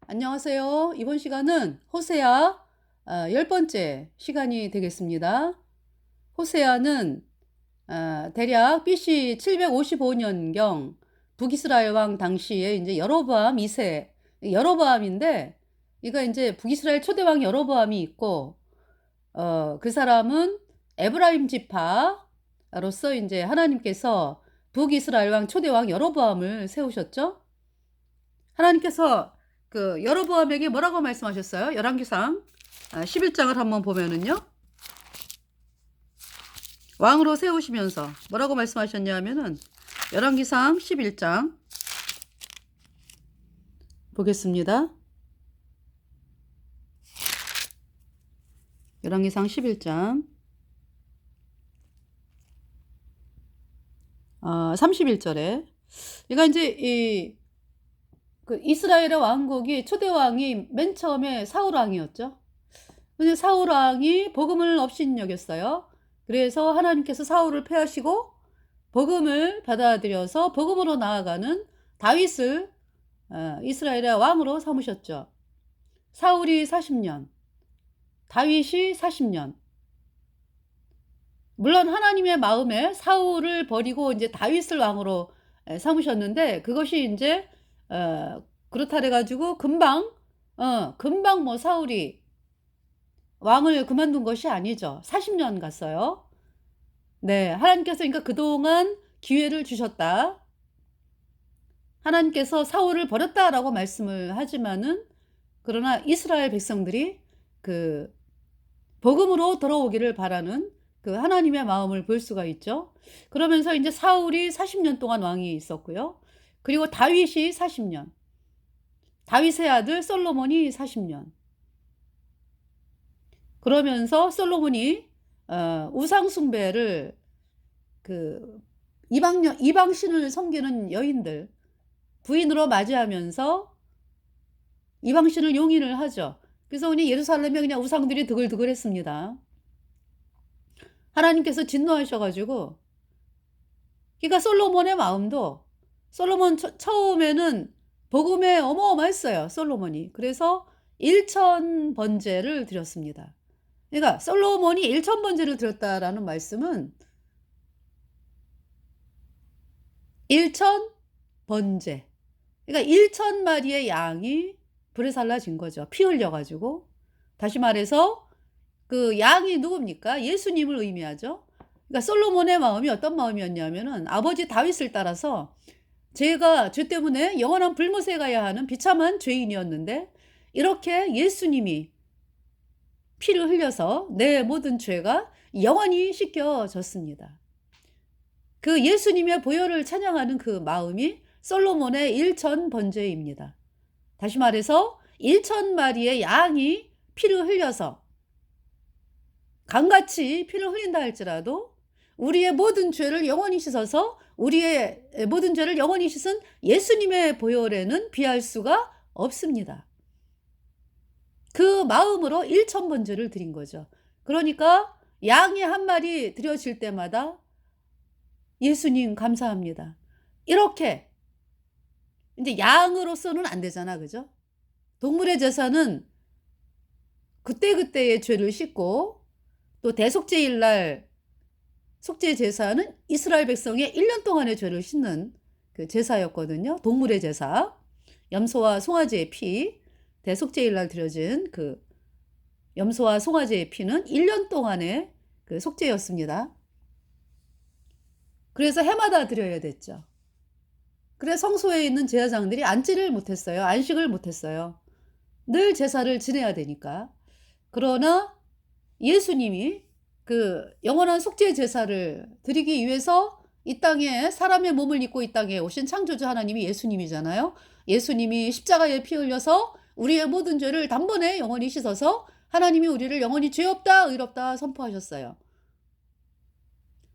안녕하세요. 이번 시간은 호세아 10번째 시간이 되겠습니다. 호세아는 대략 BC 755년경 북이스라엘 왕 당시에 이제 여로보암 2세, 여로보암인데 이거 이제 북이스라엘 초대왕 여로보암이 있고 그 사람은 에브라임 지파로서 이제 하나님께서 북이스라엘 왕 초대왕 여로보암을 세우셨죠. 하나님께서 그 여로보암에게 뭐라고 말씀하셨어요? 열왕기상 11장을 한번 보면은요. 왕으로 세우시면서 뭐라고 말씀하셨냐 하면은 열왕기상 11장 보겠습니다. 열왕기상 11장 31절에 그러니까 이제 그 이스라엘의 왕국이 초대 왕이 맨 처음에 사울 왕이었죠. 근데 사울 왕이 복음을 업신여겼어요. 그래서 하나님께서 사울을 패하시고 복음을 받아들여서 복음으로 나아가는 다윗을 이스라엘의 왕으로 삼으셨죠. 사울이 40년, 다윗이 40년. 물론 하나님의 마음에 사울을 버리고 이제 다윗을 왕으로 삼으셨는데 그것이 이제 그렇다 해가지고 금방 뭐 사울이 왕을 그만둔 것이 아니죠. 40년 갔어요. 네, 하나님께서 그러니까 그동안 기회를 주셨다. 하나님께서 사울을 버렸다라고 말씀을 하지만은 그러나 이스라엘 백성들이 그 복음으로 돌아오기를 바라는 그 하나님의 마음을 볼 수가 있죠. 그러면서 이제 사울이 40년 동안 왕이 있었고요. 그리고 다윗이 40년. 다윗의 아들 솔로몬이 40년. 그러면서 솔로몬이 우상 숭배를 그 이방신을 섬기는 여인들 부인으로 맞이하면서 이방신을 용인을 하죠. 그래서 그냥 예루살렘에 그냥 우상들이 드글드글했습니다. 하나님께서 진노하셔가지고 그러니까 솔로몬의 마음도 솔로몬 처음에는 복음에 어마어마했어요. 솔로몬이. 그래서 1000번제를 드렸습니다. 그러니까 솔로몬이 1000번제를 드렸다라는 말씀은 1000번제. 그러니까 1000마리의 양이 불에 살라진 거죠. 피 흘려가지고. 다시 말해서 그 양이 누굽니까? 예수님을 의미하죠. 그러니까 솔로몬의 마음이 어떤 마음이었냐면은 아버지 다윗을 따라서 제가 죄 때문에 영원한 불못에 가야 하는 비참한 죄인이었는데 이렇게 예수님이 피를 흘려서 내 모든 죄가 영원히 씻겨졌습니다. 그 예수님의 보혈을 찬양하는 그 마음이 솔로몬의 1000번제입니다. 다시 말해서 1000마리의 양이 피를 흘려서 강같이 피를 흘린다 할지라도 우리의 모든 죄를 영원히 씻어서 우리의 모든 죄를 영원히 씻은 예수님의 보혈에는 비할 수가 없습니다. 그 마음으로 1000번제를 드린 거죠. 그러니까 양이 한 마리 드려질 때마다 예수님 감사합니다. 이렇게 이제 양으로서는 안 되잖아. 그죠? 동물의 제사는 그때그때의 죄를 씻고 또 대속죄일 날 속죄 제사는 이스라엘 백성의 1년 동안의 죄를 씻는 그 제사였거든요. 동물의 제사. 염소와 송아지의 피, 대속죄일 날 드려진 그 염소와 송아지의 피는 1년 동안의 그 속죄였습니다. 그래서 해마다 드려야 됐죠. 그래서 성소에 있는 제사장들이 앉지를 못했어요. 안식을 못했어요. 늘 제사를 지내야 되니까. 그러나 예수님이 그 영원한 속죄 제사를 드리기 위해서 이 땅에 사람의 몸을 입고 이 땅에 오신 창조주 하나님이 예수님이잖아요. 예수님이 십자가에 피 흘려서 우리의 모든 죄를 단번에 영원히 씻어서 하나님이 우리를 영원히 죄 없다 의롭다 선포하셨어요.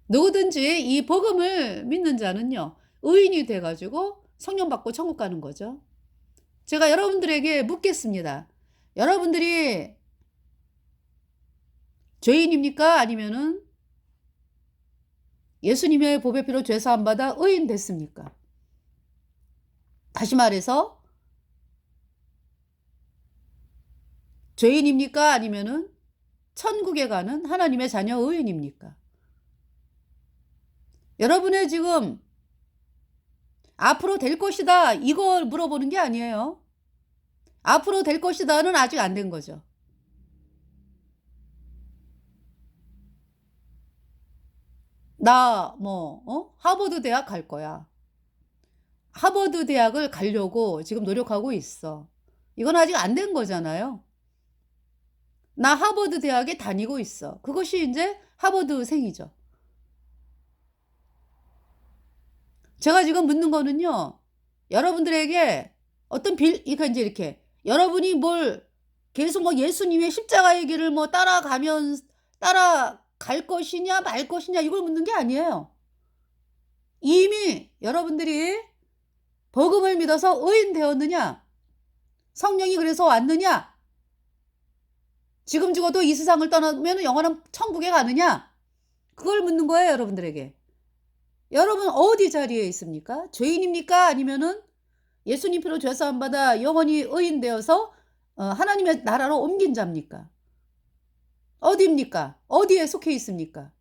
누구든지 이 복음을 믿는 자는요. 의인이 돼가지고 성령 받고 천국 가는 거죠. 제가 여러분들에게 묻겠습니다. 여러분들이 죄인입니까? 아니면은 예수님의 보배 피로 죄 사함 받아 의인 됐습니까? 다시 말해서 죄인입니까? 아니면은 천국에 가는 하나님의 자녀 의인입니까? 여러분의 지금 '앞으로 될 것이다.' 이걸 물어보는 게 아니에요. '앞으로 될 것이다.'는 아직 안 된 거죠. 나 뭐 하버드 대학 갈 거야. 하버드 대학을 가려고 지금 노력하고 있어. 이건 아직 안 된 거잖아요. 나 하버드 대학에 다니고 있어. 그것이 인제 하버드생이죠. 제가 지금 묻는 거는요. 여러분들에게 어떤 그러니까 인제 이렇게 여러분이 계속 뭐 예수님의 십자가의 길을 뭐 따라갈 것이냐 말 것이냐 이걸 묻는 게 아니에요. 이미 여러분들이 복음을 믿어서 의인 되었느냐? 성령이 그래서 왔느냐? 지금 죽어도 이 세상을 떠나면은 영원한 천국에 가느냐? 그걸 묻는 거예요, 여러분들에게. 여러분 어디 자리에 있습니까? 죄인입니까? 아니면은 예수님 피로 죄 사함 받아 영원히 의인 되어서 하나님의 나라로 옮긴 자입니까? 어디입니까? 어디에 속해 있습니까?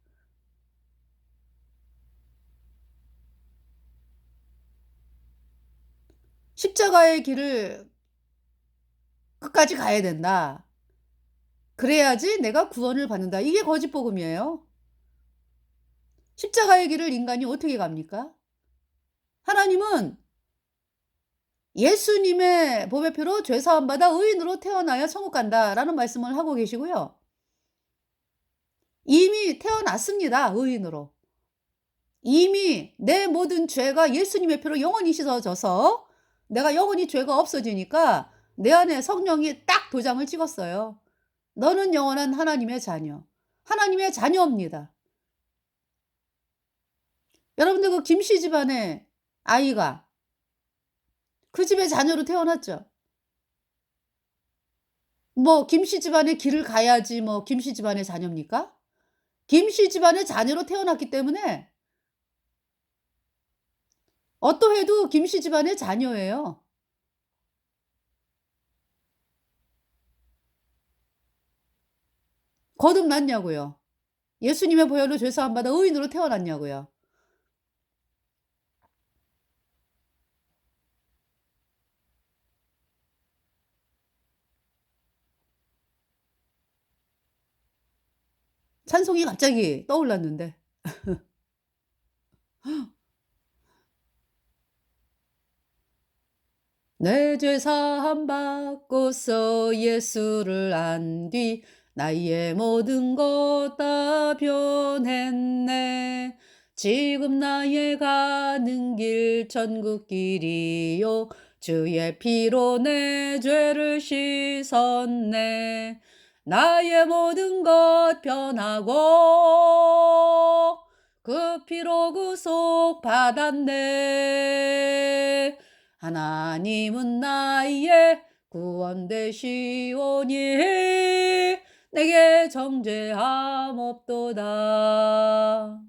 십자가의 길을 끝까지 가야 된다. 그래야지 내가 구원을 받는다. 이게 거짓 복음이에요. 십자가의 길을 인간이 어떻게 갑니까? 하나님은 예수님의 보배 피로 죄 사함 받아 의인으로 태어나야 천국 간다라는 말씀을 하고 계시고요. 이미 태어났습니다, 의인으로. 이미 내 모든 죄가 예수님의 피로 영원히 씻어져서 내가 영원히 죄가 없어지니까 내 안에 성령이 딱 도장을 찍었어요. 너는 영원한 하나님의 자녀. 하나님의 자녀입니다. 여러분들 그 김씨 집안의 아이가 그 집의 자녀로 태어났죠. 뭐 김씨 집안의 길을 가야지 뭐 김씨 집안의 자녀입니까? 김씨 집안의 자녀로 태어났기 때문에 어떠해도 김씨 집안의 자녀예요. 거듭났냐고요. 예수님의 보혈로 죄 사함 받아 의인으로 태어났냐고요. 찬송이 갑자기 떠올랐는데. 내 죄 사함 받고서 예수를 안 뒤 나의 모든 것 다 변했네. 지금 나의 가는 길 천국 길이요 주의 피로 내 죄를 씻었네. 나의 모든 것 변하고 그 피로 구속 받았네. 하나님은 나의 구원 되시오니 내게 정죄함 없도다.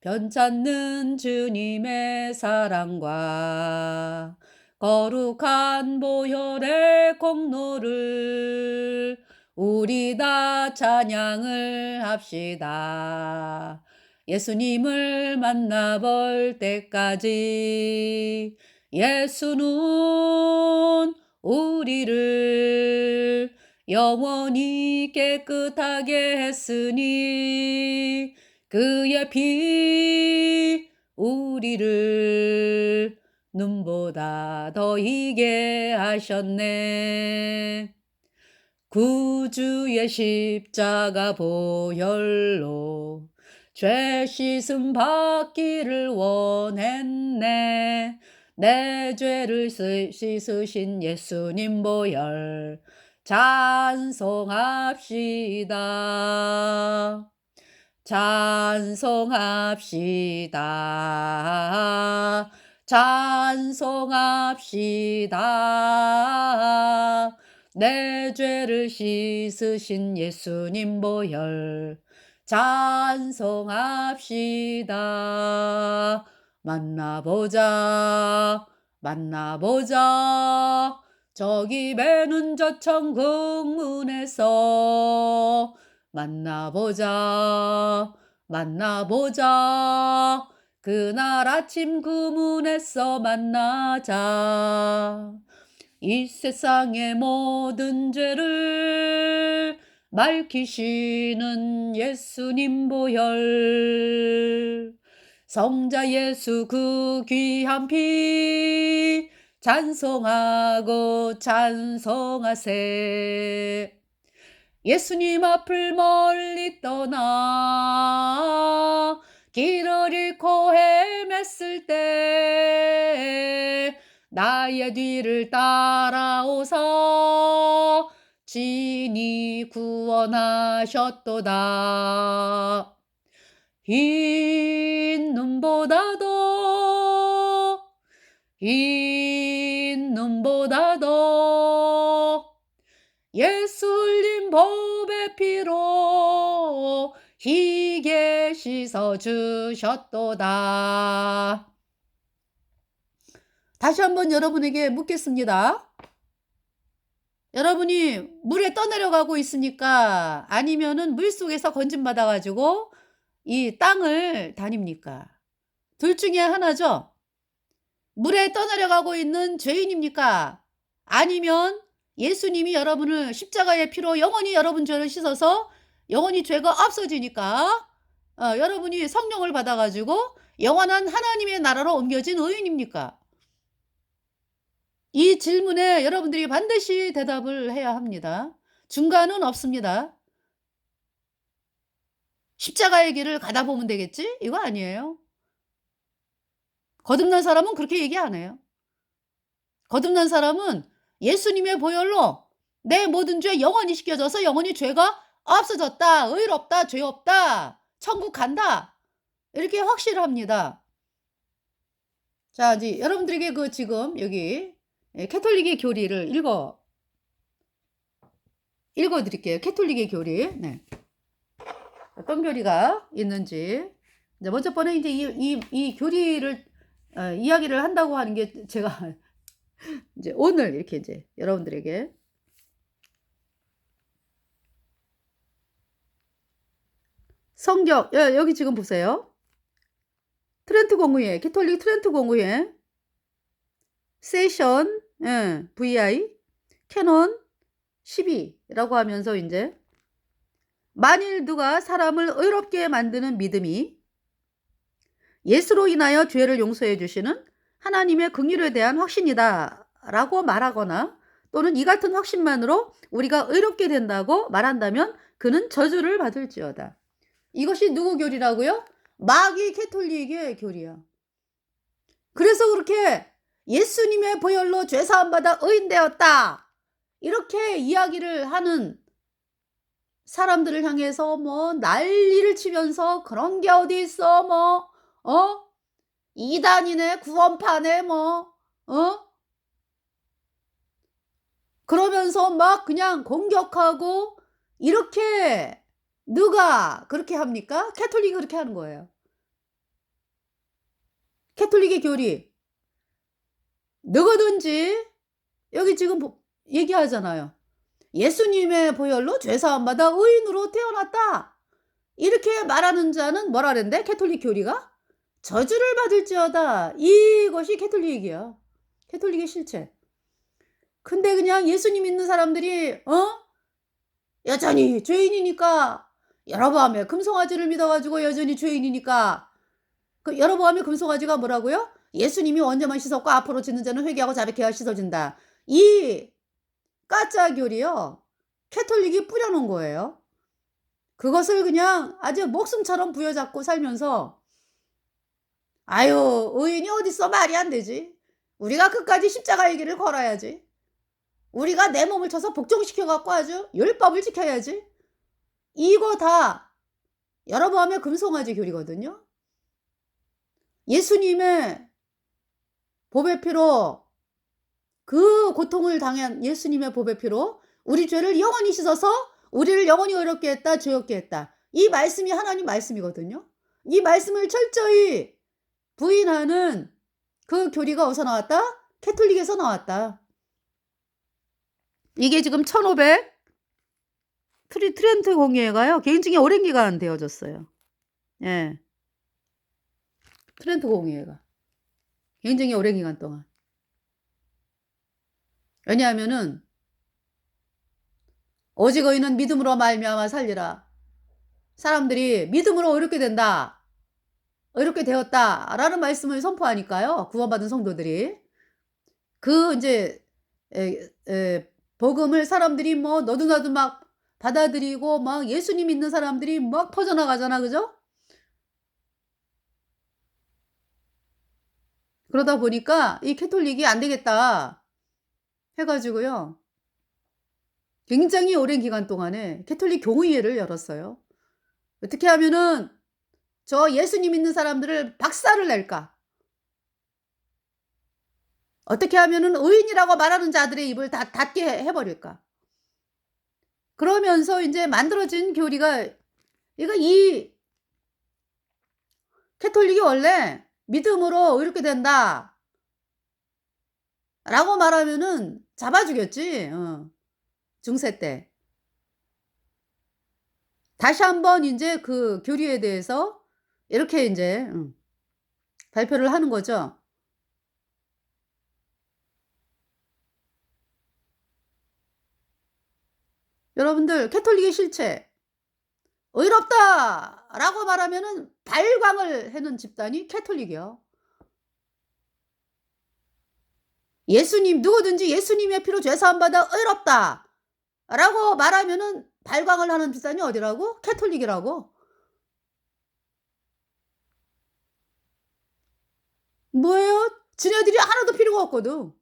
변찮는 주님의 사랑과 거룩한 보혈의 공로를 우리 다 찬양을 합시다. 예수님을 만나볼 때까지 예수는 우리를 영원히 깨끗하게 했으니 그의 피 우리를 눈보다 더 희게 하셨네. 구주의 십자가 보혈로 죄 씻음 받기를 원했네. 내 죄를 씻으신 예수님 보혈 찬송합시다. 찬송합시다. 찬송합시다. 내 죄를 씻으신 예수님 보혈 찬송합시다. 만나보자 만나보자 저기 매는 저 천국문에서 만나보자 만나보자 그날 아침 그 문에서 만나자 이 세상의 모든 죄를 밝히시는 예수님 보혈 성자 예수 그 귀한 피 찬송하고 찬송하세 예수님 앞을 멀리 떠나 길을 잃고 헤맸을 때 나의 뒤를 따라오사 진히 구원하셨도다 흰 눈보다도 예수 흘린 보배 피로 희게 씻어주셨도다. 다시 한번 여러분에게 묻겠습니다. 여러분이 물에 떠내려가고 있습니까? 아니면은 물속에서 건짐받아 가지고 이 땅을 다닙니까? 둘 중에 하나죠. 물에 떠내려가고 있는 죄인입니까? 아니면 예수님이 여러분을 십자가의 피로 영원히 여러분 죄를 씻어서 영원히 죄가 없어지니까 여러분이 성령을 받아 가지고 영원한 하나님의 나라로 옮겨진 의인입니까? 이 질문에 여러분들이 반드시 대답을 해야 합니다. 중간은 없습니다. 십자가의 길을 가다 보면 되겠지? 이거 아니에요. 거듭난 사람은 그렇게 얘기 안 해요. 거듭난 사람은 예수님의 보혈로 내 모든 죄 영원히 씻겨져서 영원히 죄가 없어졌다. 의롭다. 죄 없다. 천국 간다. 이렇게 확실합니다. 자, 이제 여러분들에게 그 지금 여기 캐톨릭의 교리를 읽어 드릴게요. 캐톨릭의 교리. 네. 어떤 교리가 있는지. 이제 먼저 번에 이제 이 교리를 이야기를 한다고 하는 게 제가 이제 오늘 이렇게 이제 여러분들에게 성경 여기 지금 보세요. 트렌트 공의회 캐톨릭 트렌트 공의회 세션 VI 캐논 12라고 하면서 이제 만일 누가 사람을 의롭게 만드는 믿음이 예수로 인하여 죄를 용서해 주시는 하나님의 긍휼에 대한 확신이다 라고 말하거나 또는 이 같은 확신만으로 우리가 의롭게 된다고 말한다면 그는 저주를 받을지어다. 이것이 누구 교리라고요? 마귀 캐톨릭의 교리야. 그래서 그렇게 예수님의 보혈로 죄사함 받아 의인되었다 이렇게 이야기를 하는 사람들을 향해서 뭐 난리를 치면서 그런 게 어디 있어 뭐 이단이네 구원파네 뭐 그러면서 막 그냥 공격하고 이렇게 누가 그렇게 합니까? 캐톨릭이 그렇게 하는 거예요. 캐톨릭의 교리 누구든지 여기 지금 얘기하잖아요. 예수님의 보혈로 죄사함 받아 의인으로 태어났다. 이렇게 말하는 자는 뭐라 그랬는데 캐톨릭 교리가 저주를 받을지어다. 이것이 캐톨릭이야. 캐톨릭의 실체. 근데 그냥 예수님 믿는 사람들이 여전히 죄인이니까 여로보암의 금송아지를 믿어가지고 여전히 죄인이니까 그 여로보암의 금송아지가 뭐라고요? 예수님이 언제만 씻었고 앞으로 짓는 자는 회개하고 자백해야 씻어진다. 이 가짜 교리요. 캐톨릭이 뿌려놓은 거예요. 그것을 그냥 아주 목숨처럼 부여잡고 살면서 아유 의인이 어딨어 말이 안 되지. 우리가 끝까지 십자가의 길을 걸어야지. 우리가 내 몸을 쳐서 복종시켜갖고 아주 율법을 지켜야지. 이거 다 여로보암의 금송아지 교리거든요. 예수님의 보배 피로 그 고통을 당한 예수님의 보배 피로 우리 죄를 영원히 씻어서 우리를 영원히 의롭게 했다 죄 없게 했다. 이 말씀이 하나님 말씀이거든요. 이 말씀을 철저히 부인하는 그 교리가 어디서 나왔다? 캐톨릭에서 나왔다. 이게 지금 1500 트렌트 공예가요. 개인증이 오랜 기간 되어졌어요. 예. 트렌트 공예가. 개인증이 오랜 기간 동안. 왜냐하면은 오직 의인은 믿음으로 말미암아 살리라. 사람들이 믿음으로 의롭게 된다. 의롭게 되었다라는 말씀을 선포하니까요. 구원받은 성도들이 그 이제 복음을 사람들이 뭐 너도나도 막 받아들이고 막 예수님 믿는 사람들이 막 퍼져나가잖아. 그죠? 그러다 보니까 이 캐톨릭이 안 되겠다 해가지고요. 굉장히 오랜 기간 동안에 캐톨릭 교의회를 열었어요. 어떻게 하면은 저 예수님 믿는 사람들을 박살을 낼까? 어떻게 하면은 의인이라고 말하는 자들의 입을 다 닫게 해버릴까? 그러면서 이제 만들어진 교리가, 그러니까 이 캐톨릭이 원래 믿음으로 의롭게 된다 라고 말하면은 잡아주겠지. 중세 때. 다시 한번 이제 그 교리에 대해서 이렇게 이제 발표를 하는 거죠. 여러분들 캐톨릭의 실체 의롭다라고 말하면은 발광을 해는 집단이 캐톨릭이요. 예수님 누구든지 예수님의 피로 죄사함 받아 의롭다라고 말하면은 발광을 하는 집단이 어디라고? 캐톨릭이라고. 뭐예요? 지네들이 하나도 필요가 없거든.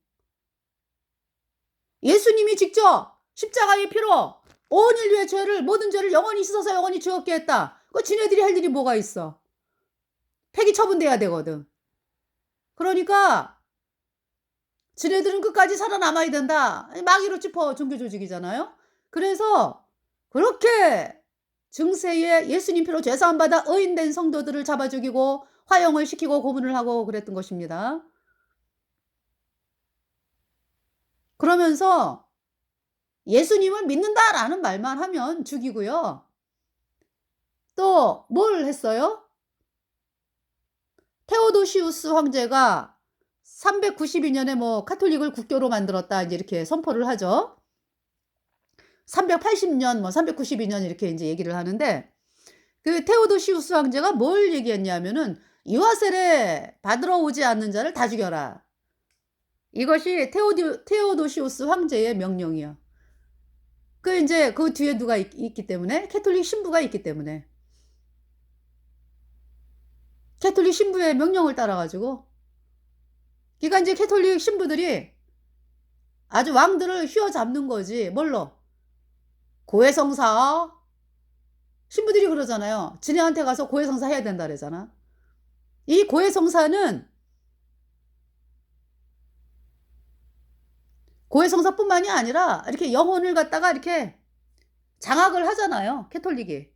예수님이 직접 십자가의 피로 온 인류의 죄를, 모든 죄를 영원히 씻어서 영원히 지웠게 했다. 그 지네들이 할 일이 뭐가 있어? 폐기 처분돼야 되거든. 그러니까 지네들은 끝까지 살아남아야 된다. 마귀로 짚어 종교 조직이잖아요. 그래서 그렇게 중세에 예수님 피로 죄사함 받아 의인된 성도들을 잡아 죽이고 화형을 시키고 고문을 하고 그랬던 것입니다. 그러면서 예수님을 믿는다라는 말만 하면 죽이고요. 또 뭘 했어요? 테오도시우스 황제가 392년에 뭐 카톨릭을 국교로 만들었다 이제 이렇게 선포를 하죠. 380년 뭐 392년 이렇게 이제 얘기를 하는데, 그 테오도시우스 황제가 뭘 얘기했냐면은 유아세례 받으러 오지 않는 자를 다 죽여라. 이것이 테오도시우스 황제의 명령이요. 그 이제 그 뒤에 누가 있기 때문에, 캐톨릭 신부가 있기 때문에, 캐톨릭 신부의 명령을 따라가지고, 그러니까 이제 캐톨릭 신부들이 아주 왕들을 휘어잡는 거지. 뭘로? 고해성사. 신부들이 그러잖아요. 지네한테 가서 고해성사 해야 된다 그러잖아. 이 고해성사는 고해성사뿐만이 아니라 이렇게 영혼을 갖다가 이렇게 장악을 하잖아요. 캐톨릭이.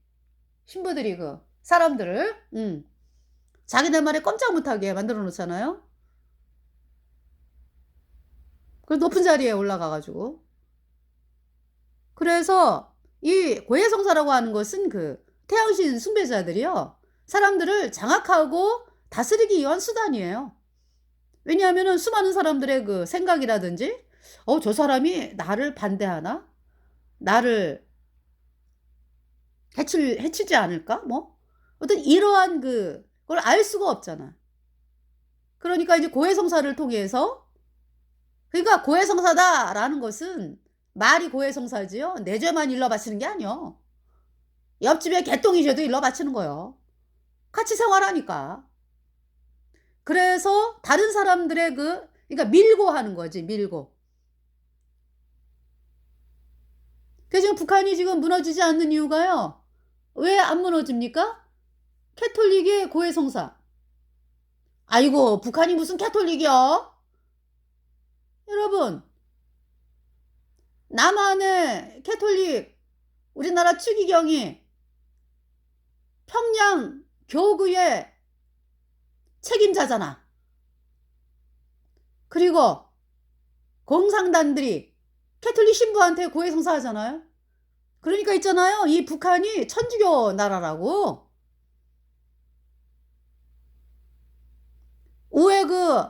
신부들이 그 사람들을 자기네 말에 꼼짝 못하게 만들어 놓잖아요. 그 높은 자리에 올라가가지고. 그래서 이 고해성사라고 하는 것은 그 태양신 숭배자들이요, 사람들을 장악하고 다스리기 위한 수단이에요. 왜냐하면은 수많은 사람들의 그 생각이라든지, 저 사람이 나를 반대하나? 나를 해치지 않을까? 뭐 어떤 이러한 그걸 알 수가 없잖아. 그러니까 이제 고해성사를 통해서, 그러니까 고해성사다라는 것은 말이 고해성사지요. 내 죄만 일러 바치는 게 아니요. 옆집에 개똥이 죄도 일러 바치는 거요. 같이 생활하니까. 그래서 다른 사람들의 그러니까 밀고 하는 거지, 밀고. 그래서 지금 북한이 지금 무너지지 않는 이유가요. 왜 안 무너집니까? 캐톨릭의 고해성사. 아이고, 북한이 무슨 캐톨릭이요? 여러분, 남한의 캐톨릭, 우리나라 추기경이 평양 교구의 책임자잖아. 그리고 공산당들이 캐톨릭 신부한테 고해성사 하잖아요. 그러니까 있잖아요. 이 북한이 천주교 나라라고. 우회 그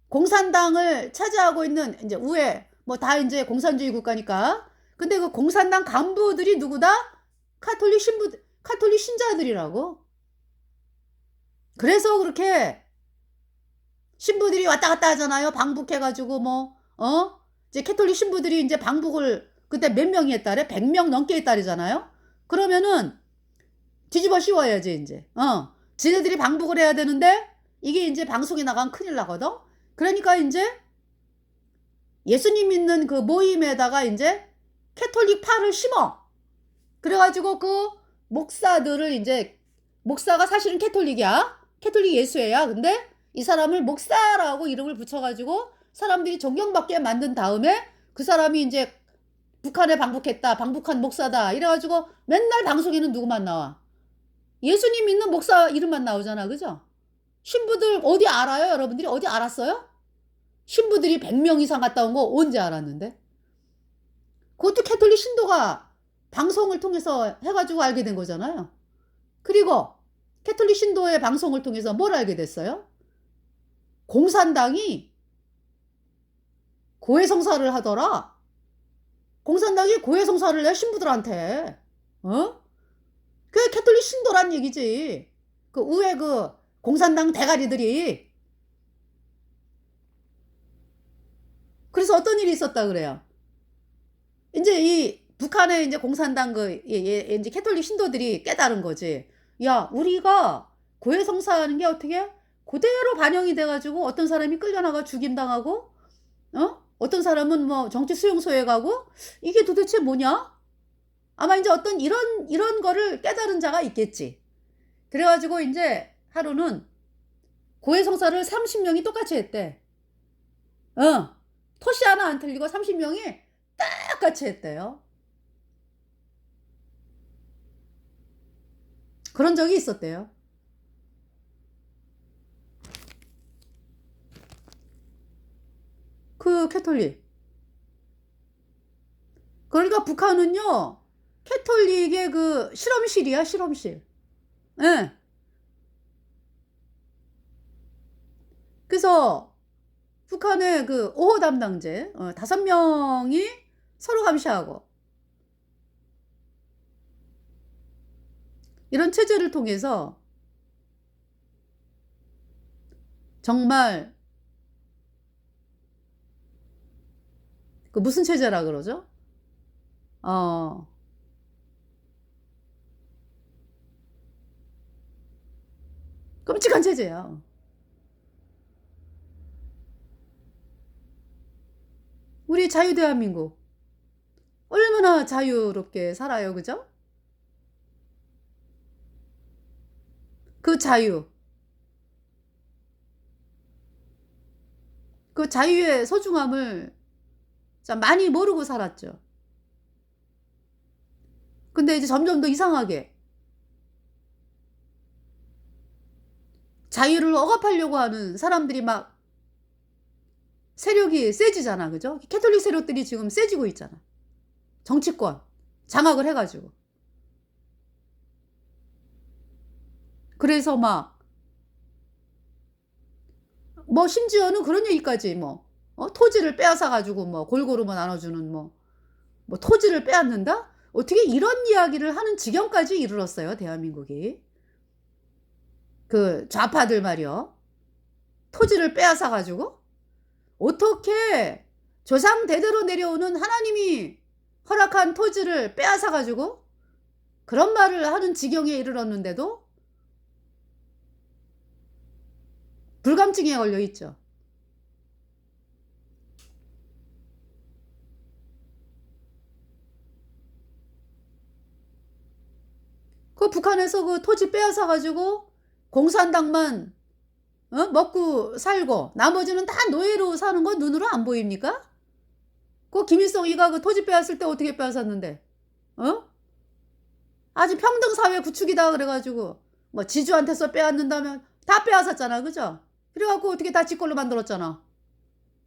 공산당을 차지하고 있는 이제 우회 뭐 다 이제 공산주의 국가니까. 근데 그 공산당 간부들이 누구다? 카톨릭 신부, 카톨릭 신자들이라고. 그래서 그렇게 신부들이 왔다 갔다 하잖아요. 방북해가지고 이제 캐톨릭 신부들이 이제 방북을 그때 몇 명이 했다래? 100명 넘게 했다래잖아요. 그러면은 뒤집어 씌워야지 이제. 지네들이 방북을 해야 되는데 이게 이제 방송에 나가면 큰일 나거든. 그러니까 이제 예수님 믿는 그 모임에다가 이제 캐톨릭파를 심어. 그래가지고 그 목사들을 이제, 목사가 사실은 캐톨릭이야. 캐톨릭 예수회야. 근데 이 사람을 목사라고 이름을 붙여가지고 사람들이 존경받게 만든 다음에 그 사람이 이제 북한에 방북했다, 방북한 목사다 이래가지고 맨날 방송에는 누구만 나와? 예수님 믿는 목사 이름만 나오잖아. 그죠? 신부들 어디 알아요? 여러분들이 어디 알았어요? 신부들이 100명 이상 갔다 온 거 언제 알았는데? 그것도 캐톨릭 신도가 방송을 통해서 해가지고 알게 된 거잖아요. 그리고 캐톨릭 신도의 방송을 통해서 뭘 알게 됐어요? 공산당이 고해성사를 하더라. 공산당이 고해성사를 해, 신부들한테. 그게 캐톨릭 신도란 얘기지. 그 우회 그 공산당 대가리들이. 그래서 어떤 일이 있었다 그래요. 이제 이 북한의 이제 공산당 이제 캐톨릭 신도들이 깨달은 거지. 야, 우리가 고해성사하는 게 어떻게 그대로 반영이 돼가지고 어떤 사람이 끌려나가 죽임당하고, 어떤 사람은 뭐 정치 수용소에 가고, 이게 도대체 뭐냐? 아마 이제 어떤 이런 거를 깨달은 자가 있겠지. 그래가지고 이제 하루는 고해성사를 30명이 똑같이 했대. 토시 하나 안 틀리고 30명이 똑같이 했대요. 그런 적이 있었대요. 그 캐톨릭. 그러니까 북한은요, 캐톨릭의 그 실험실이야, 실험실. 예. 그래서 북한의 그 5호 담당제 5명이 서로 감시하고, 이런 체제를 통해서 정말 그 무슨 체제라 그러죠? 끔찍한 체제야. 우리 자유대한민국 얼마나 자유롭게 살아요. 그죠? 그 자유, 그 자유의 소중함을 많이 모르고 살았죠. 근데 이제 점점 더 이상하게 자유를 억압하려고 하는 사람들이 막 세력이 세지잖아. 그죠? 캐톨릭 세력들이 지금 세지고 있잖아. 정치권 장악을 해가지고. 그래서 뭐 심지어는 그런 얘기까지 토지를 빼앗아가지고 골고루 나눠주는 뭐 토지를 빼앗는다? 어떻게 이런 이야기를 하는 지경까지 이르렀어요, 대한민국이. 그 좌파들 말이요. 토지를 빼앗아가지고 어떻게 조상 대대로 내려오는 하나님이 허락한 토지를 빼앗아가지고 그런 말을 하는 지경에 이르렀는데도 불감증에 걸려 있죠. 그 북한에서 그 토지 빼앗아가지고 공산당만 먹고 살고 나머지는 다 노예로 사는 거 눈으로 안 보입니까? 그 김일성이가 그 토지 빼앗을 때 어떻게 빼앗았는데? 아주 평등사회 구축이다 그래가지고 뭐 지주한테서 빼앗는다면 다 빼앗았잖아. 그죠? 그래갖고 어떻게 다 지 걸로 만들었잖아.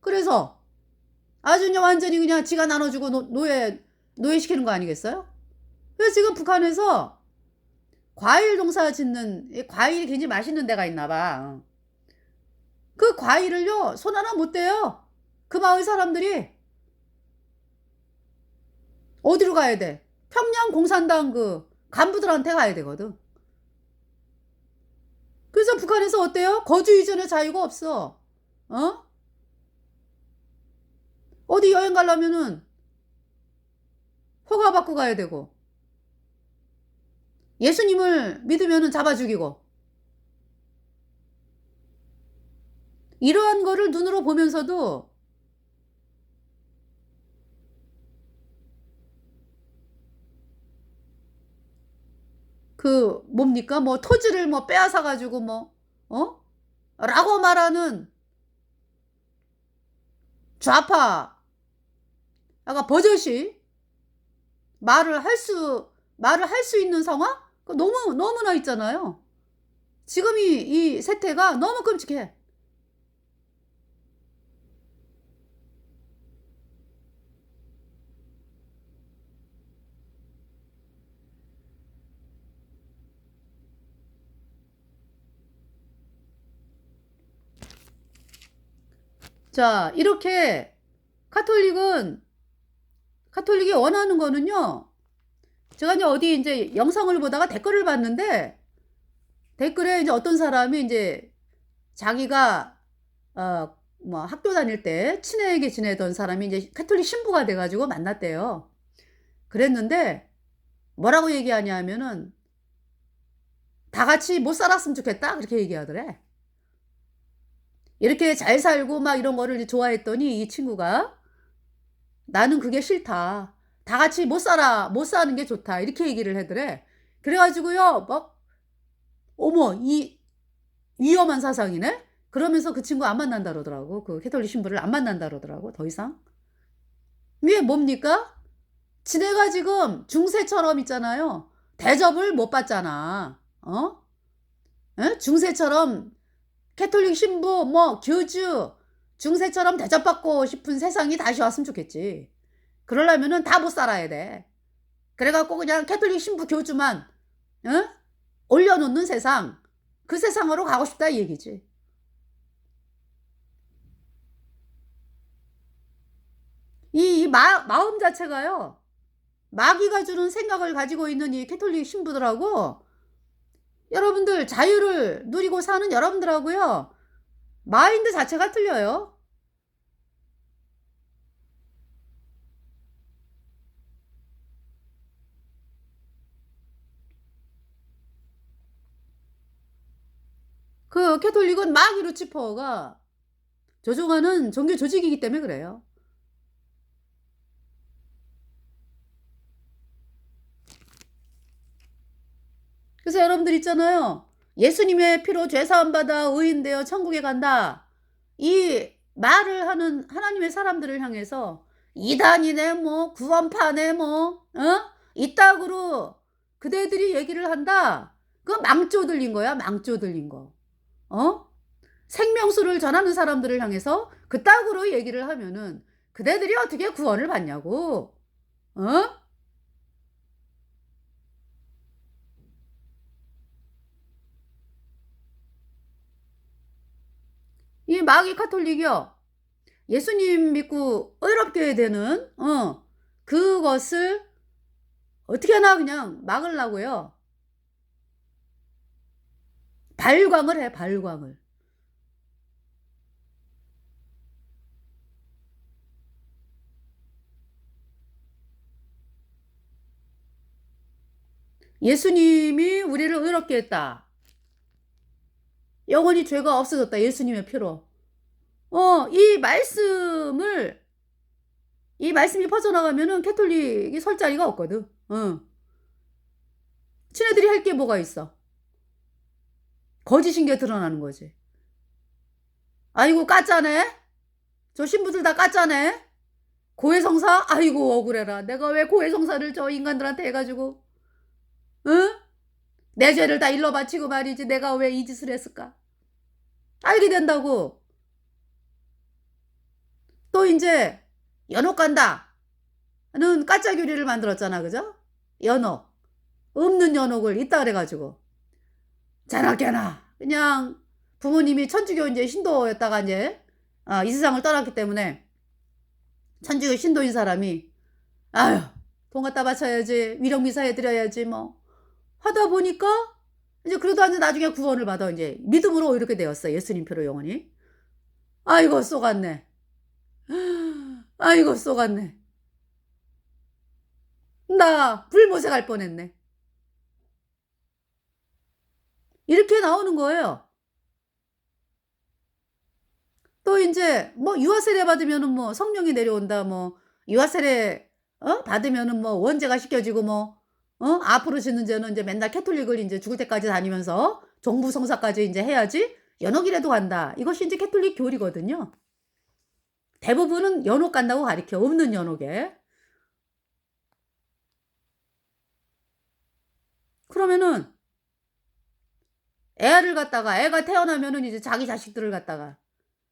그래서 아주 그냥 완전히 그냥 지가 나눠주고 노예시키는 거 아니겠어요? 그래서 지금 북한에서 과일 농사 짓는, 과일이 굉장히 맛있는 데가 있나 봐. 그 과일을요, 손 하나 못 대요. 그 마을 사람들이. 어디로 가야 돼? 평양 공산당 그 간부들한테 가야 되거든. 그래서 북한에서 어때요? 거주 이전의 자유가 없어. 어? 어디 여행 가려면은 허가 받고 가야 되고, 예수님을 믿으면은 잡아 죽이고, 이러한 거를 눈으로 보면서도 그 뭡니까? 뭐 토지를 뭐 빼앗아 가지고 뭐 어? 라고 말하는 좌파 약간 버젓이 말을 할 수 있는 상황? 너무 너무나 있잖아요. 지금 이 세태가 너무 끔찍해. 자, 이렇게 카톨릭이 원하는 거는요. 제가 이제 어디 이제 영상을 보다가 댓글을 봤는데 댓글에 이제 어떤 사람이 이제 자기가 뭐 학교 다닐 때 친하게 지내던 사람이 이제 카톨릭 신부가 돼가지고 만났대요. 그랬는데 뭐라고 얘기하냐면은 다 같이 못 살았으면 좋겠다 그렇게 얘기하더래. 이렇게 잘 살고 막 이런 거를 좋아했더니 이 친구가 나는 그게 싫다. 다 같이 못 사는 게 좋다. 이렇게 얘기를 하더래. 그래가지고요, 막, 어머, 이 위험한 사상이네? 그러면서 그 친구 안 만난다 그러더라고. 그 캐톨릭 신부를 안 만난다 그러더라고. 더 이상. 왜 뭡니까? 지네가 지금 중세처럼 있잖아요. 대접을 못 받잖아. 어? 에? 중세처럼 캐톨릭 신부, 뭐, 교주, 중세처럼 대접받고 싶은 세상이 다시 왔으면 좋겠지. 그러려면은 다 못 살아야 돼. 그래갖고 그냥 캐톨릭 신부 교주만, 어? 올려놓는 세상, 그 세상으로 가고 싶다 이 얘기지. 마음 자체가요, 마귀가 주는 생각을 가지고 있는 이 캐톨릭 신부들하고, 여러분들 자유를 누리고 사는 여러분들하고요, 마인드 자체가 틀려요. 그 캐톨릭은 마귀 루치퍼가 조종하는 종교 조직이기 때문에 그래요. 그래서 여러분들 있잖아요. 예수님의 피로 죄사함 받아 의인 되어 천국에 간다. 이 말을 하는 하나님의 사람들을 향해서 이단이네 뭐 구원파네 뭐 이따구로 그대들이 얘기를 한다. 그 망조 들린 거야. 망조 들린 거. 어? 생명수를 전하는 사람들을 향해서 그따구로 얘기를 하면은 그대들이 어떻게 구원을 받냐고. 어? 이 마귀 카톨릭이요. 예수님 믿고 의롭게 되는 그것을 어떻게 하나 그냥 막으려고요. 발광을 해, 발광을. 예수님이 우리를 의롭게 했다. 영원히 죄가 없어졌다. 예수님의 피로. 이 말씀이 퍼져나가면은 캐톨릭이 설 자리가 없거든. 친애들이 할 게 뭐가 있어? 거짓인 게 드러나는 거지. 아이고, 까짜네? 저 신부들 다 까짜네? 고해성사? 아이고, 억울해라. 내가 왜 고해성사를 저 인간들한테 해가지고, 응? 내 죄를 다 일러 바치고 말이지. 내가 왜 이 짓을 했을까? 알게 된다고. 또 이제 연옥 간다는 까짜 교리를 만들었잖아. 그죠? 연옥. 없는 연옥을 있다 그래 가지고 자나깨나 그냥 부모님이 천주교 이제 신도였다가 이제 이 세상을 떠났기 때문에 천주교 신도인 사람이 아유 돈 갖다 바쳐야지 위령미사 해드려야지 뭐 하다 보니까 이제 그래도 이제 나중에 구원을 받아 이제 믿음으로 이렇게 되었어. 예수님 표로 영원히. 아이고 쏘갔네. 아이고 쏘갔네. 나 불모세 갈 뻔했네. 이렇게 나오는 거예요. 또 인제 뭐 유아 세례 받으면은 뭐 성령이 내려온다 뭐 유아 세례 받으면은 뭐 원죄가 씻겨지고 뭐 앞으로 짓는 죄는 인제 맨날 캐톨릭을 인제 죽을 때까지 다니면서 종부 성사까지 인제 해야지 연옥이라도 간다. 이것이 인제 캐톨릭 교리거든요. 대부분은 연옥 간다고 가리켜. 없는 연옥에. 그러면은 애를 갖다가 애가 태어나면은 이제 자기 자식들을 갖다가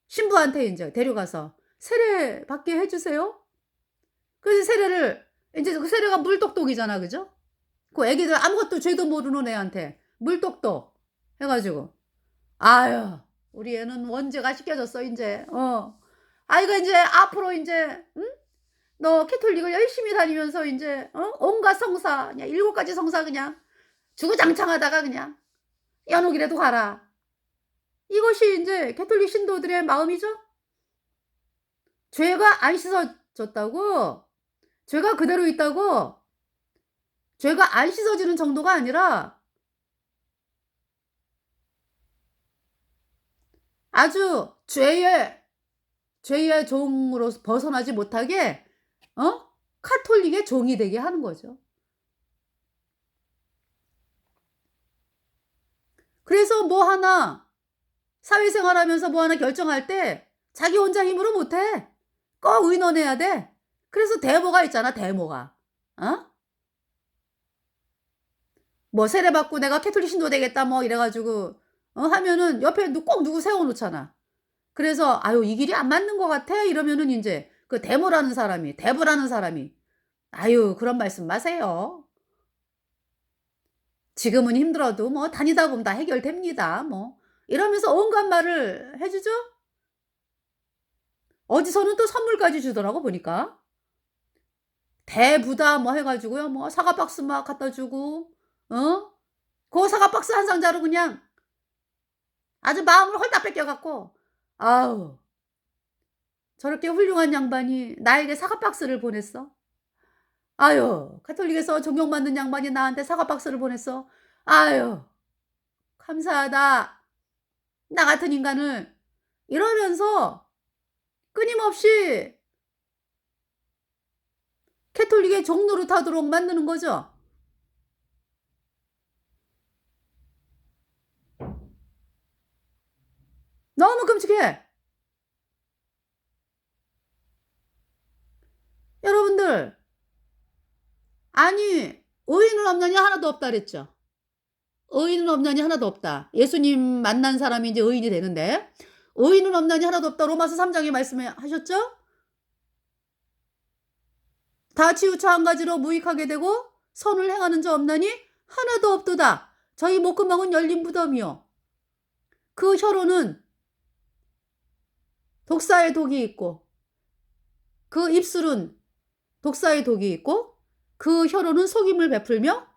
신부한테 인제 데려가서 "세례 받게 해 주세요." 그래서 세례를 인제 그 세례가 물똑똑이잖아. 그죠? 그 애기들 아무것도 죄도 모르는 애한테 물똑똑 해 가지고 아유 우리 애는 원죄가 씻겨졌어 인제. 아이가 인제 앞으로 인제 너 캐톨릭을 열심히 다니면서 인제 온갖 성사 그냥 7 가지 성사 그냥 주구장창하다가 그냥 연옥이라도 가라. 이것이 인제 캐톨릭 신도들의 마음이죠. 죄가 안 씻어졌다고 죄가 그대로 있다고 죄가 안 씻어지는 정도가 아니라 아주 죄의 종으로서 벗어나지 못하게 카톨릭의 종이 되게 하는 거죠. 그래서 뭐 하나 사회생활하면서 뭐 하나 결정할 때 자기 혼자 힘으로 못 해. 꼭 의논해야 돼. 그래서 대모가 있잖아, 대모가. 어? 뭐 세례 받고 내가 캐톨릭 신도 되겠다 뭐 이래 가지고 하면은 옆에 꼭 누구 세워 놓잖아. 그래서 '아유 이 길이 안 맞는 것 같아.' 이러면은 인제 그 대모라는 사람이 대부라는 사람이 "아유 그런 말씀 마세요. 지금은 힘들어도 뭐 다니다 보면 다 해결됩니다." 뭐 이러면서 온갖 말을 해 주죠. 어디서는 또 선물까지 주더라고 보니까. 대부다 뭐 해 가지고요. 뭐 사과 박스 막 갖다 주고 어? 그 사과 박스 한 상자로 그냥 아주 마음을 홀딱 뺏겨 갖고 아우 저렇게 훌륭한 양반이 나에게 사과 박스를 보냈어. 아유 가톨릭에서 존경받는 양반이 나한테 사과 박스를 보냈어. 아유 감사하다. 나 같은 인간을 이러면서 끊임없이 캐톨릭의 종 노릇하도록 만드는 거죠. 너무 끔찍해. 여러분들 아니 의인은 없나니 하나도 없다 그랬죠. 의인은 없나니 하나도 없다. 예수님 만난 사람이 이제 의인이 되는데 의인은 없나니 하나도 없다. 로마서 3 장에 말씀해 하셨죠? 다 치우쳐 한 가지로 무익하게 되고 선을 행하는 자 없나니 하나도 없도다. 저희 목구멍은 열린 무덤이요. 그 혀로는 독사의 독이 있고 그 입술은 독사의 독이 있고 그 혀로는 속임을 베풀며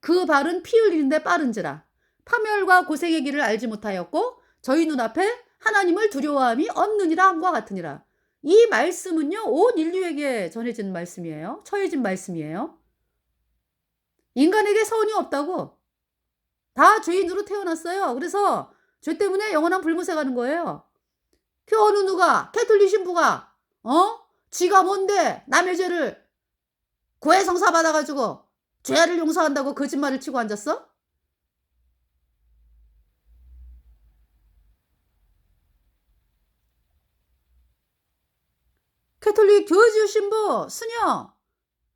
그 발은 피 흘리는데 빠른지라 파멸과 고생의 길을 알지 못하였고 저희 눈앞에 하나님을 두려워함이 없느니라 함과 같으니라. 이 말씀은요 온 인류에게 전해진 말씀이에요. 처해진 말씀이에요. 인간에게 선이 없다고. 다 죄인으로 태어났어요. 그래서 죄 때문에 영원한 불못에 가는 거예요. 그 어느 누가 캐톨릭 신부가 지가 뭔데 남의 죄를 고해성사 받아 가지고 죄를 용서한다고 거짓말을 치고 앉았어? 캐톨릭 교주 신부 수녀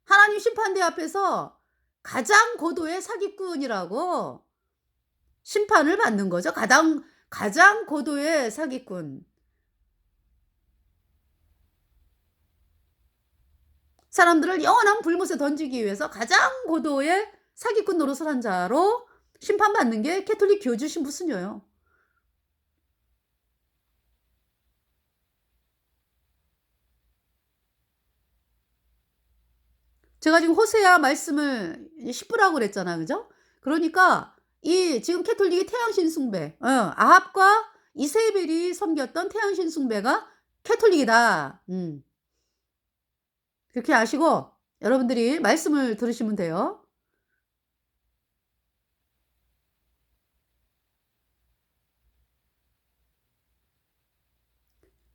하나님 심판대 앞에서 가장 고도의 사기꾼이라고 심판을 받는 거죠. 가장 고도의 사기꾼. 사람들을 영원한 불못에 던지기 위해서 가장 고도의 사기꾼 노릇을 한 자로 심판받는 게 캐톨릭 교주 신부 수녀예요. 제가 지금 호세아 말씀을 10부라고 그랬잖아요. 그죠? 그러니까 이 지금 캐톨릭이 태양신 숭배, 아합과 이세벨이 섬겼던 태양신 숭배가 캐톨릭이다. 그렇게 아시고 여러분들이 말씀을 들으시면 돼요.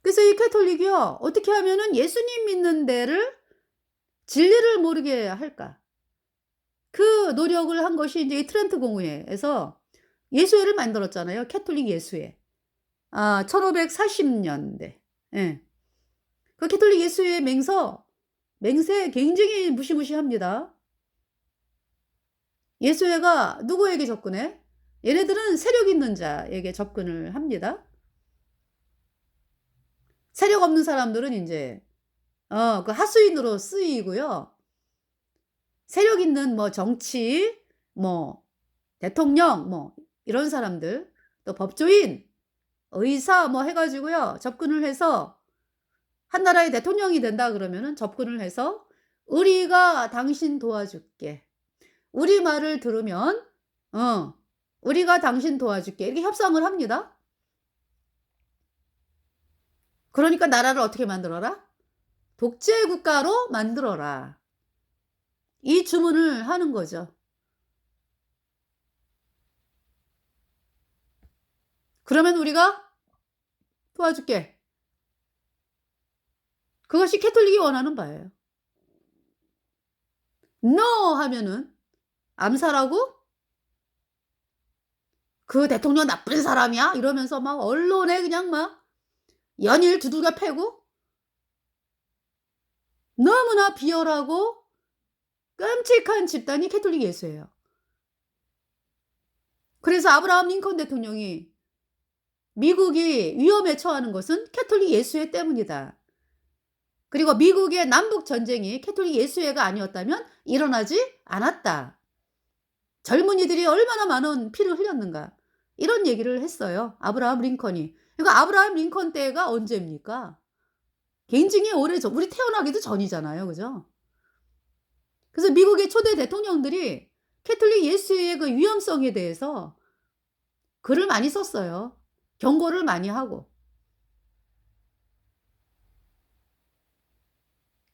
그래서 이 캐톨릭이요, 어떻게 하면은 예수님 믿는 데를 진리를 모르게 할까? 그 노력을 한 것이 이제 이 트렌트 공회에서 예수회를 만들었잖아요. 캐톨릭 예수회. 1540년대. 예. 그 캐톨릭 예수회의 맹세 굉장히 무시무시합니다. 예수회가 누구에게 접근해? 얘네들은 세력 있는 자에게 접근을 합니다. 세력 없는 사람들은 인제 그 하수인으로 쓰이고요. 세력 있는 뭐 정치, 뭐 대통령, 뭐 이런 사람들, 또 법조인, 의사 뭐 해 가지고요, 접근을 해서 한 나라의 대통령이 된다 그러면은 접근을 해서 "우리가 당신 도와줄게. 우리 말을 들으면 우리가 당신 도와줄게." 이렇게 협상을 합니다. 그러니까 나라를 어떻게 만들어라? "독재 국가로 만들어라." 이 주문을 하는 거죠. "그러면 우리가 도와줄게." 그것이 캐톨릭이 원하는 바예요. "No." 하면은 암살하고 "그 대통령 나쁜 사람이야." 이러면서 막 언론에 그냥 막 연일 두들겨 패고 너무나 비열하고 끔찍한 집단이 캐톨릭 예수예요. 그래서 아브라함 링컨 대통령이 미국이 위험에 처하는 것은 캐톨릭 예수회 때문이다. 그리고 미국의 남북 전쟁이 캐톨릭 예수회가 아니었다면 일어나지 않았다. 젊은이들이 얼마나 많은 피를 흘렸는가. 이런 얘기를 했어요. 아브라함 링컨이. 그러니까 아브라함 링컨 때가 언제입니까? 굉장히 오래전, 우리 태어나기도 전이잖아요. 그죠? 그래서 미국의 초대 대통령들이 캐톨릭 예수의 그 위험성에 대해서 글을 많이 썼어요. 경고를 많이 하고.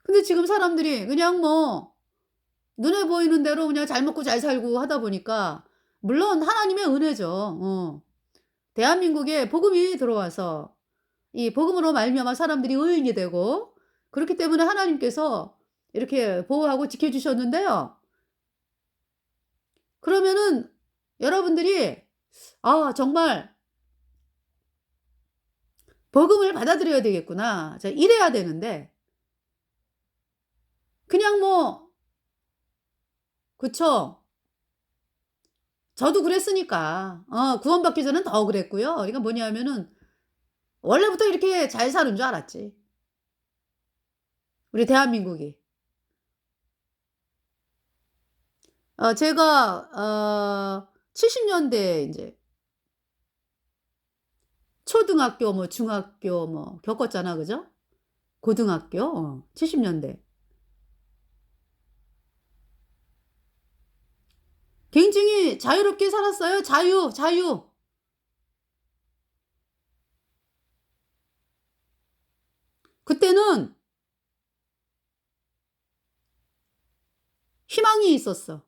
근데 지금 사람들이 그냥 뭐 눈에 보이는 대로 그냥 잘 먹고 잘 살고 하다 보니까, 물론 하나님의 은혜죠. 대한민국에 복음이 들어와서 이 복음으로 말미암아 사람들이 의인이 되고, 그렇기 때문에 하나님께서 이렇게 보호하고 지켜 주셨는데요. 그러면은 여러분들이 정말 '복음을 받아들여야 되겠구나.' 자, 이래야 되는데 그냥 뭐, 그쵸. 저도 그랬으니까. 구원받기 전엔 더 그랬고요. 그러니까 뭐냐면은 원래부터 이렇게 잘 사는 줄 알았지, 우리 대한민국이. 제가 70 년대에 인제 초등학교 뭐 중학교 뭐 겪었잖아. 그죠? 고등학교 70 년대. 굉장히 자유롭게 살았어요. 자유, 자유. 그때는 희망이 있었어.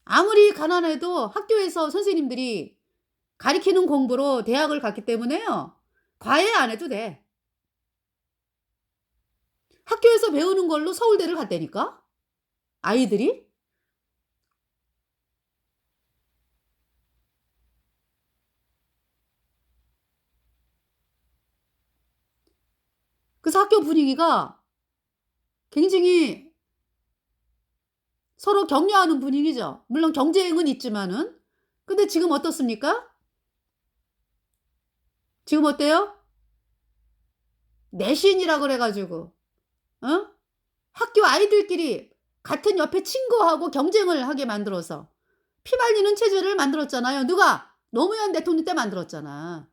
아무리 가난해도 학교에서 선생님들이 가리키는 공부로 대학을 갔기 때문에요, 과외 안 해도 돼. 학교에서 배우는 걸로 서울대를 갔다니까, 아이들이. 그래서 학교 분위기가 굉장히 서로 격려하는 분위기죠. 물론 경쟁은 있지만은. 근데 지금 어떻습니까? 지금 어때요? 내신이라 그래 가지고 어? 학교 아이들끼리 같은 옆에 친구하고 경쟁을 하게 만들어서 피 말리는 체제를 만들었잖아요. 누가? 노무현 대통령 때 만들었잖아.